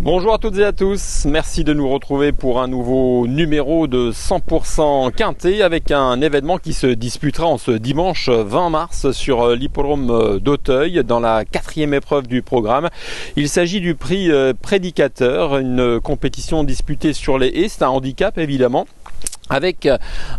Bonjour à toutes et à tous, merci de nous retrouver pour un nouveau numéro de 100% Quintet avec un événement qui se disputera en ce dimanche 20 mars sur l'hippodrome d'Auteuil dans la 4e épreuve du programme. Il s'agit du prix Prédicateur, une compétition disputée sur les haies, c'est un handicap évidemment. Avec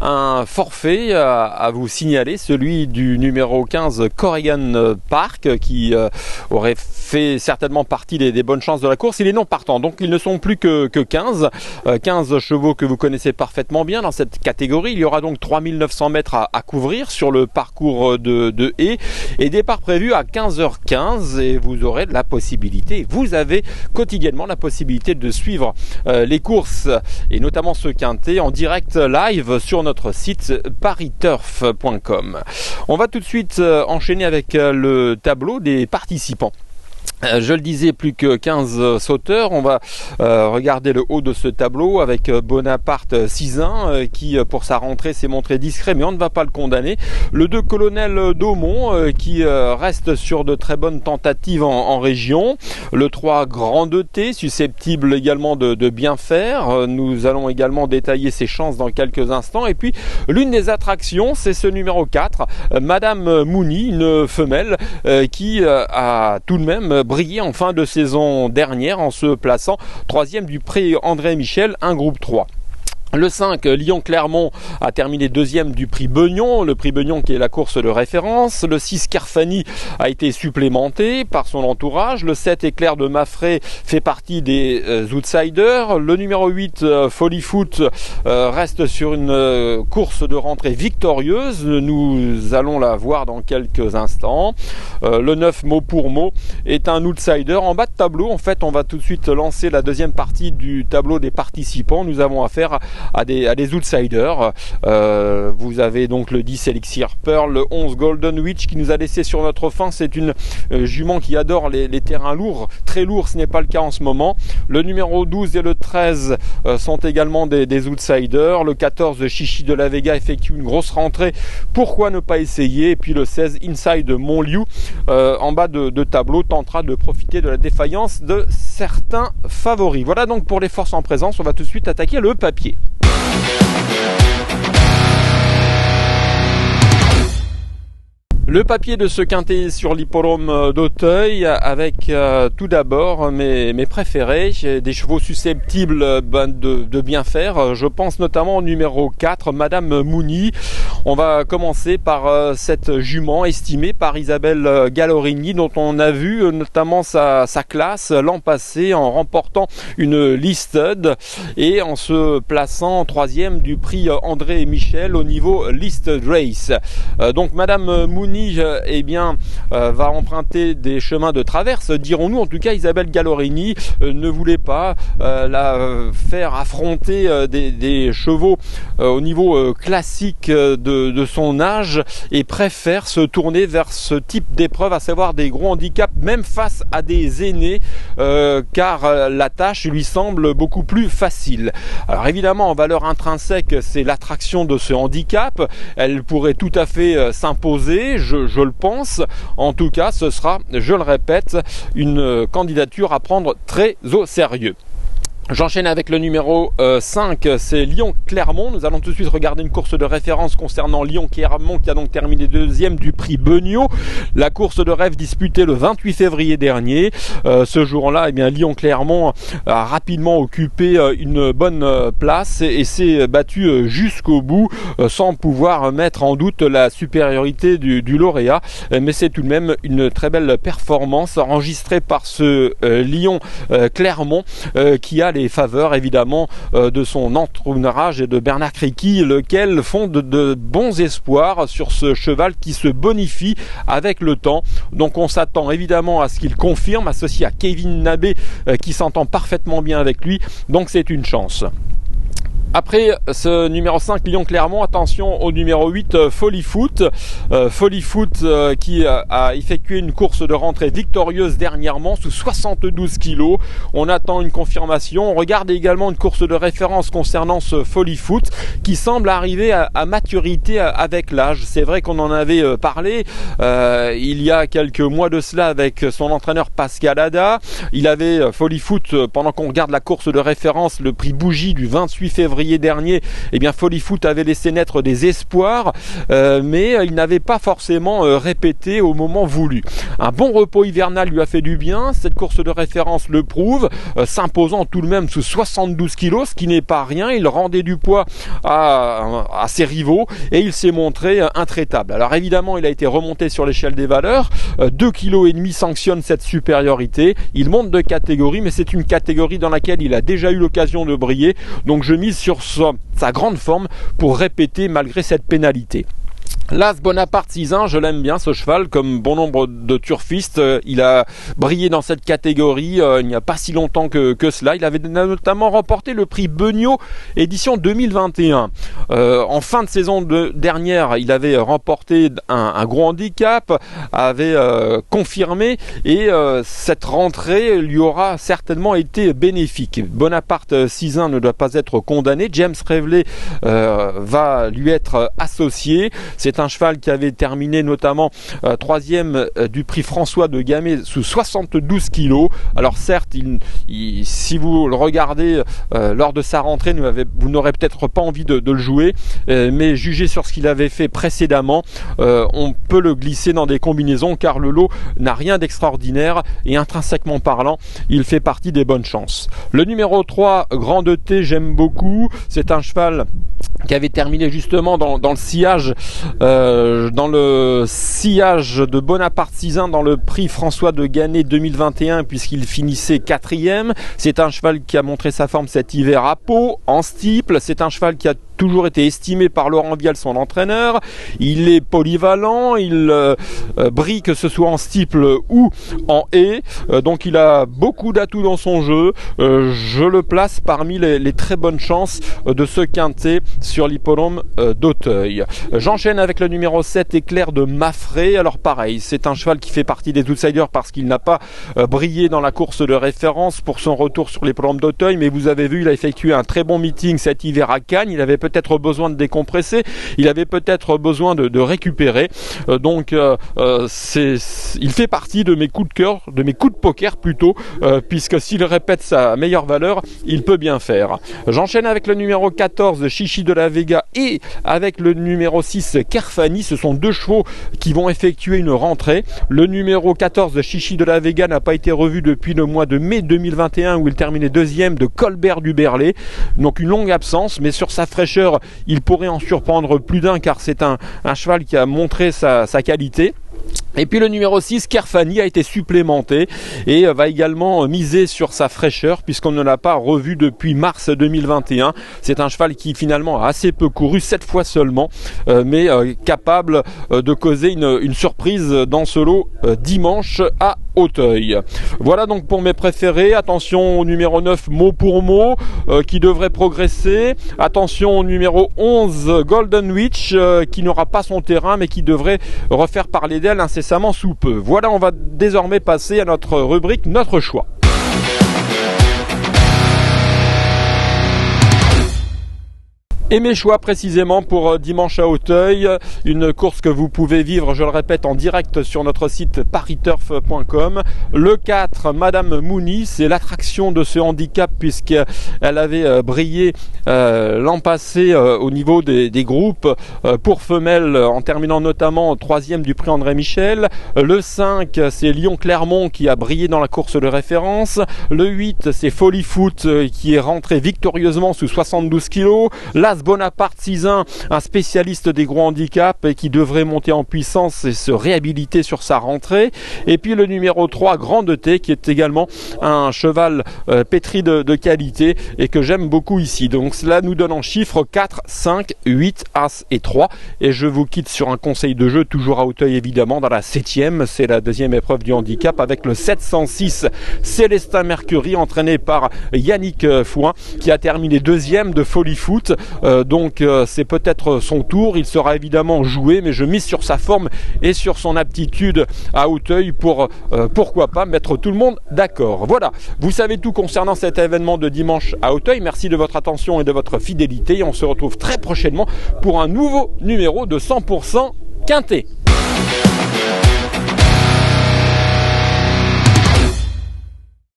un forfait à vous signaler, celui du numéro 15 Corrigan Park qui aurait fait certainement partie des bonnes chances de la course. Il est non partant, donc ils ne sont plus que 15 chevaux que vous connaissez parfaitement bien dans cette catégorie. Il y aura donc 3900 mètres à couvrir sur le parcours de haies et départ prévu à 15h15 et vous aurez la possibilité, vous avez quotidiennement la possibilité de suivre les courses et notamment ce quintet en direct live sur notre site pariturf.com. On va tout de suite enchaîner avec le tableau des participants. Je le disais, plus que 15 sauteurs. On va regarder le haut de ce tableau avec Bonaparte Cisin qui pour sa rentrée s'est montré discret, mais on ne va pas le condamner. Le 2 Colonel Daumont qui reste sur de très bonnes tentatives en région. Le 3 Grand 2T susceptible également de bien faire. Nous allons également détailler ses chances dans quelques instants. Et puis l'une des attractions, c'est ce numéro 4, Madame Mouni, une femelle qui a tout de même brillé en fin de saison dernière en se plaçant 3e du prix André Michel, un groupe 3. Le 5, Lyon-Clermont, a terminé 2e du prix Beugnon, le prix Beugnon qui est la course de référence. Le 6, Carfani, a été supplémenté par son entourage. Le 7, Éclair de Maffray, fait partie des outsiders. Le numéro 8, Folly Foot, reste sur une course de rentrée victorieuse. Nous allons la voir dans quelques instants. Le 9, Mot pour Mot, est un outsider. En bas de tableau, en fait, on va tout de suite lancer la deuxième partie du tableau des participants. Nous avons affaire à des outsiders. Vous avez donc le 10 Elixir Pearl, le 11 Golden Witch qui nous a laissé sur notre fin. C'est une jument qui adore les terrains lourds, très lourds, ce n'est pas le cas en ce moment. Le numéro 12 et le 13 sont également des outsiders. Le 14 Chichi de la Vega effectue une grosse rentrée, pourquoi ne pas essayer. Et puis le 16 Inside Montliu en bas de tableau tentera de profiter de la défaillance de certains favoris. Voilà donc pour les forces en présence. On va tout de suite attaquer le papier. Le papier de ce quintet sur l'hippodrome d'Auteuil avec tout d'abord mes préférés, des chevaux susceptibles de bien faire. Je pense notamment au numéro 4, Madame Mouni. On va commencer par cette jument estimée par Isabelle Gallorini dont on a vu notamment sa classe l'an passé en remportant une listed et en se plaçant 3e du prix André Michel au niveau listed race. Donc Madame Mouni va emprunter des chemins de traverse, dirons-nous. En tout cas, Isabelle Gallorini ne voulait pas la faire affronter des chevaux au niveau classique de son âge et préfère se tourner vers ce type d'épreuve, à savoir des gros handicaps, même face à des aînés, car la tâche lui semble beaucoup plus facile. Alors évidemment, en valeur intrinsèque, c'est l'attraction de ce handicap. Elle pourrait tout à fait s'imposer, je le pense. En tout cas, ce sera, je le répète, une candidature à prendre très au sérieux. J'enchaîne avec le numéro 5, c'est Lyon-Clermont. Nous allons tout de suite regarder une course de référence concernant Lyon-Clermont qui a donc terminé 2e du prix Beugnon. La course de rêve disputée le 28 février dernier. Ce jour-là, Lyon-Clermont a rapidement occupé une bonne place et s'est battu jusqu'au bout sans pouvoir mettre en doute la supériorité du lauréat. Mais c'est tout de même une très belle performance enregistrée par ce Lyon-Clermont qui a les faveurs évidemment de son entourage et de Bernard Criqui, lequel fonde de bons espoirs sur ce cheval qui se bonifie avec le temps. Donc on s'attend évidemment à ce qu'il confirme, associé à Kevin Nabé qui s'entend parfaitement bien avec lui, donc c'est une chance. Après ce numéro 5 Lyon-Clermont, attention au numéro 8 Folly Foot. Folly Foot qui a effectué une course de rentrée victorieuse dernièrement sous 72 kg. On attend une confirmation. On regarde également une course de référence concernant ce Folly Foot qui semble arriver à maturité avec l'âge. C'est vrai qu'on en avait parlé il y a quelques mois de cela avec son entraîneur Pascal Ada. Il avait Folly Foot, pendant qu'on regarde la course de référence, le prix Bougie du 28 février dernier, eh bien Folly Foot avait laissé naître des espoirs, mais il n'avait pas forcément répété au moment voulu. Un bon repos hivernal lui a fait du bien, cette course de référence le prouve, s'imposant tout de même sous 72 kg, ce qui n'est pas rien. Il rendait du poids à ses rivaux et il s'est montré intraitable. Alors évidemment, il a été remonté sur l'échelle des valeurs, 2,5 kg sanctionne cette supériorité, il monte de catégorie, mais c'est une catégorie dans laquelle il a déjà eu l'occasion de briller, donc je mise sur sa grande forme pour répéter malgré cette pénalité. L'As Bonaparte 6-1, je l'aime bien ce cheval, comme bon nombre de turfistes. Il a brillé dans cette catégorie il n'y a pas si longtemps que cela. Il avait notamment remporté le prix Beugnot édition 2021. En fin de saison dernière, il avait remporté un gros handicap, avait confirmé, et cette rentrée lui aura certainement été bénéfique. Bonaparte 6-1 ne doit pas être condamné. James Reveley va lui être associé. C'est un cheval qui avait terminé notamment troisième du prix François de Gamay sous 72 kg. Alors certes, si vous le regardez lors de sa rentrée, vous n'aurez peut-être pas envie de le jouer, mais jugé sur ce qu'il avait fait précédemment, on peut le glisser dans des combinaisons car le lot n'a rien d'extraordinaire et intrinsèquement parlant, il fait partie des bonnes chances. Le numéro 3, Grand de T, j'aime beaucoup. C'est un cheval qui avait terminé justement dans le sillage de Bonaparte 6-1 dans le prix François de Gamay 2021, puisqu'il finissait 4e. C'est un cheval qui a montré sa forme cet hiver à Pau, en steeple. C'est un cheval qui a toujours été estimé par Laurent Vial, son entraîneur. Il est polyvalent, il brille que ce soit en steeple ou en haie, donc il a beaucoup d'atouts dans son jeu. Je le place parmi les très bonnes chances de ce quintet sur l'hippodrome d'Auteuil. J'enchaîne avec le numéro 7, Éclair de Maffrey. Alors pareil, c'est un cheval qui fait partie des outsiders parce qu'il n'a pas brillé dans la course de référence pour son retour sur l'hippodrome d'Auteuil, mais vous avez vu, il a effectué un très bon meeting cet hiver à Cannes. Il avait peut-être besoin de décompresser, il avait peut-être besoin de récupérer, donc il fait partie de mes coups de cœur, de mes coups de poker plutôt, puisque s'il répète sa meilleure valeur, il peut bien faire. J'enchaîne avec le numéro 14, Chichi de la Vega, et avec le numéro 6, Kerfani. Ce sont deux chevaux qui vont effectuer une rentrée. Le numéro 14, Chichi de la Vega, n'a pas été revu depuis le mois de mai 2021 où il terminait deuxième de Colbert du Berlay, donc une longue absence, mais sur sa fraîcheur, il pourrait en surprendre plus d'un car c'est un cheval qui a montré sa qualité. Et puis le numéro 6, Kerfani, a été supplémenté et va également miser sur sa fraîcheur puisqu'on ne l'a pas revu depuis mars 2021. C'est un cheval qui finalement a assez peu couru, 7 fois seulement, mais capable de causer une surprise dans ce lot dimanche à Auteuil. Voilà donc pour mes préférés. Attention au numéro 9, mot pour mot, qui devrait progresser. Attention au numéro 11, Golden Witch, qui n'aura pas son terrain mais qui devrait refaire parler d'elle incessamment sous peu. Voilà, on va désormais passer à notre rubrique Notre choix. Et mes choix précisément pour dimanche à Auteuil, une course que vous pouvez vivre, je le répète, en direct sur notre site pariturf.com. Le 4, Madame Mouni, c'est l'attraction de ce handicap puisqu'elle avait brillé l'an passé au niveau des groupes pour femelles en terminant notamment 3e du prix André Michel. Le 5, c'est Lyon-Clermont qui a brillé dans la course de référence. Le 8, c'est Folly Foot qui est rentré victorieusement sous 72 kg. L'As Bonaparte 6-1, un spécialiste des gros handicaps et qui devrait monter en puissance et se réhabiliter sur sa rentrée. Et puis le numéro 3, Grande T, qui est également un cheval pétri de qualité et que j'aime beaucoup ici. Donc cela nous donne en chiffres 4, 5, 8, As et 3. Et je vous quitte sur un conseil de jeu, toujours à Auteuil évidemment, dans la 7e. C'est la deuxième épreuve du handicap avec le 706 Célestin Mercury, entraîné par Yannick Fouin, qui a terminé deuxième de Folie Foot. Donc c'est peut-être son tour. Il sera évidemment joué, mais je mise sur sa forme et sur son aptitude à Auteuil pour pourquoi pas mettre tout le monde d'accord. Voilà, vous savez tout concernant cet événement de dimanche à Auteuil. Merci de votre attention et de votre fidélité. Et on se retrouve très prochainement pour un nouveau numéro de 100% Quintet.